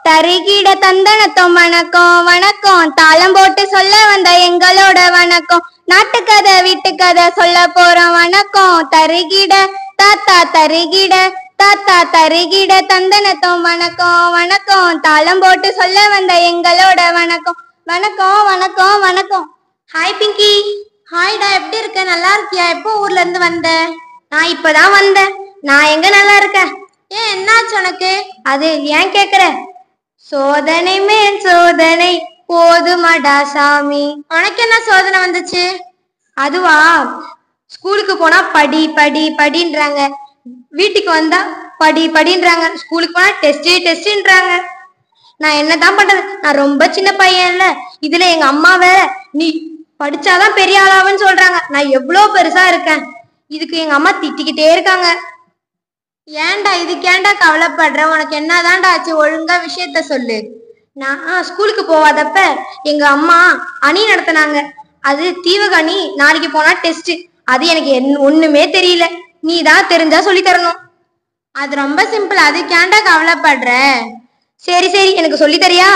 தருகிட தந்தனத்தோம் வணக்கம் வணக்கம். தாளம் போட்டு சொல்ல வந்த எங்களோட வணக்கம். நாட்டுக்கதை வீட்டுக்கதை சொல்ல போறோம் வணக்கம். தருகிட தாத்தா தருகிட தாத்தா தருகிட தந்தனத்தோம் வணக்கம் வணக்கம். தாளம் போட்டு சொல்ல வந்த எங்களோட வணக்கம் வணக்கம் வணக்கம் வணக்கம். ஹாய் பிங்கி. ஹாய்டா, எப்படி இருக்க? நல்லா இருக்கியா? எப்போ ஊர்ல இருந்து வந்த? நான் இப்பதான் வந்தேன். நான் எங்க நல்லா இருக்கேன். ஏன், என்னாச்சு உனக்கு? அது ஏன் கேக்குற? சோதனை மேல் சோதனை போதுமடா சாமி. உனக்கு என்ன சோதனை வந்துச்சு? அதுவா, ஸ்கூலுக்கு போனா படி படி படின்றாங்க, வீட்டுக்கு வந்தா படி படின்றாங்க, ஸ்கூலுக்கு போனா டெஸ்ட் டெஸ்ட்ன்றாங்க. நான் என்னதான் பண்றது? நான் ரொம்ப சின்ன பையன் இல்ல, இதுல எங்க அம்மா வேற நீ படிச்சாதான் பெரிய ஆளாவன்னு சொல்றாங்க. நான் எவ்வளவு பெருசா இருக்கேன், இதுக்கு எங்க அம்மா திட்டிக்கிட்டே இருக்காங்க. ஏன்டா இதுக்கேண்டா கவலைப்படுற? உனக்கு என்னதான்டா ஆச்சு? ஒழுங்கா விஷயத்த சொல்லு. நான் ஸ்கூலுக்கு போவாதப்ப எங்க அம்மா அணி நடத்தினாங்க. அது தீவகணி. நாளைக்கு போனா டெஸ்ட். அது எனக்கு ஒண்ணுமே தெரியல. நீ தான் தெரிஞ்சா சொல்லி தரணும். அது ரொம்ப சிம்பிள், அதுக்கேண்டா கவலைப்படுற? சரி சரி, எனக்கு சொல்லி தரியா?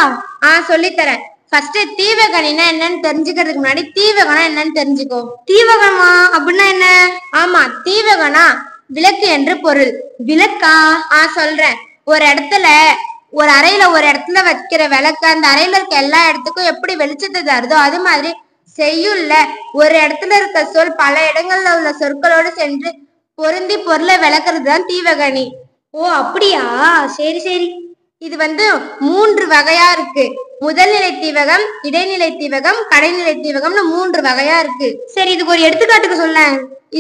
சொல்லித்தரேன். ஃபர்ஸ்ட் தீவகணினா என்னன்னு தெரிஞ்சுக்கிறதுக்கு முன்னாடி தீவகனா என்னன்னு தெரிஞ்சுக்கோ. தீவகமா அப்படின்னா என்ன? ஆமா, தீவகனா விளக்கு என்று பொருள். விளக்கா? சொல்றேன். ஒரு அறையில ஒரு இடத்துல வைக்கிற விளக்கு அந்த அறையில இருக்க எல்லா இடத்துக்கும் எப்படி வெளிச்சத்தை தருதோ அது மாதிரி செய்யுள்ள ஒரு இடத்துல இருக்க சொல் பல இடங்கள்ல உள்ள சொற்களோடு சென்று பொருந்தி பொருளை விளக்குறது தான் தீவகணி. ஓ அப்படியா, சரி சரி. இது 3 வகையா இருக்கு. முதல்நிலை தீவகம், இடைநிலை தீவகம், கடைநிலை தீவகம்னு 3 வகையா இருக்கு. சரி, இதுக்கு ஒரு எடுத்துக்காட்டுக்கு சொல்ல.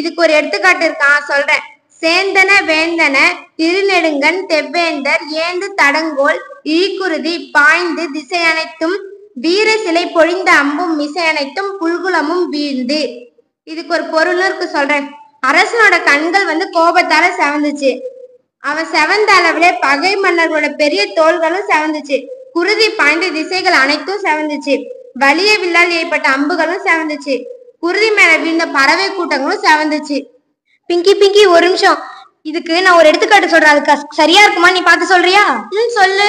இதுக்கு ஒரு எடுத்துக்காட்டு இருக்கான், சொல்றேன். சேந்தன வேந்தன திருநெடுங்கன் தெவ்வேந்தர் ஏந்து தடங்கோல் இழிக்குருதி பாய்ந்து திசை அனைத்தும் வீர சிலை பொழிந்த அம்பும் மிசை அனைத்தும் புல்குலமும் வீழ்ந்து. இதுக்கு ஒரு பொருள் இருக்கு, சொல்றேன். அரசனோட கண்கள் கோபத்தால செவந்துச்சு. அவன் செவந்த அளவிலே பகை மன்னர்களோட பெரிய தோள்களும் செவந்துச்சு. குருதி பாய்ந்த திசைகள் அனைத்தும் செவந்துச்சு. வலிய வில்லால் ஏற்பட்ட அம்புகளும் செவந்துச்சு. குருதி மேல விழுந்த பறவை கூட்டங்களும் செவந்துச்சு. பிங்கி பிங்கி, ஒரு நிமிஷம். இதுக்கு நான் ஒரு எடுத்துக்காட்டு சொல்றேன், அதுக்கு சரியா இருக்குமா நீ பார்த்து சொல்றியா? சொல்லு.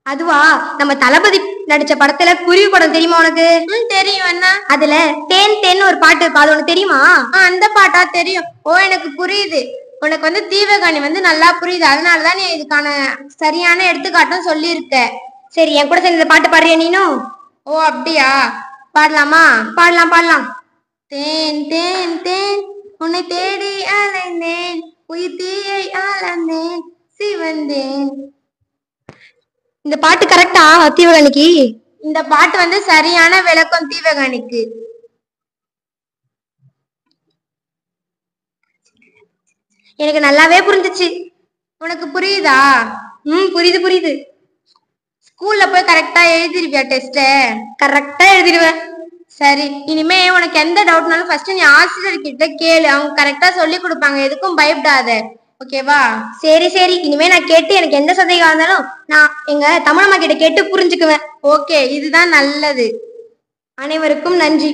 அதுவா, நம்ம தளபதி நடிச்ச படத்துல குருவி படம் தெரியுமா உனக்கு? தெரியும். என்ன அதுல தேன் தேன் ஒரு பாட்டு இருக்கு, அது உனக்கு தெரியுமா? அந்த பாட்டா? தெரியும். ஓ, எனக்கு புரியுது. உனக்கு தீவகணி நல்லா புரியுது, அதனாலதான் நீ இதுக்கான சரியான எடுத்துக்காட்டும் சொல்லி இருக்க. சரி, என் கூட சேர்ந்து இந்த பாட்டு பாடுறியா நீனும்? ஓ அப்படியா, பாடலாமா? பாடலாம் பாடலாம். தேன் தேன் தேன் உன்னை தேடி அலைந்தேன், உயிர் தீயை அளந்தேன், சிவந்தேன். இந்த பாட்டு கரெக்டா தீவகணிக்கு? இந்த பாட்டு சரியான விளக்கம் தீவகணிக்கு. எனக்கு நல்லாவே புரிஞ்சிச்சு. உனக்கு புரியுதா? புரியுது புரியுது. ஸ்கூல்ல போய் கரெக்டா எழுதிருவியா டெஸ்ட? கரெக்டா எழுதிடுவேன். சரி, இனிமே உனக்கு எந்த டவுட்னாலும் ஃபர்ஸ்ட் நீ ஆசிரியர்கிட்ட கேளு, அவங்க கரெக்டா சொல்லி கொடுப்பாங்க. எதுக்கும் பயப்படாத, ஓகேவா? சரி சரி, இனிமே நான் கேட்டு எனக்கு எந்த சந்தேகம் இருந்தாலும் நான் எங்க தமிழம்மா கிட்ட கேட்டு புரிஞ்சுக்குவேன். ஓகே, இதுதான் நல்லது. அனைவருக்கும் நன்றி.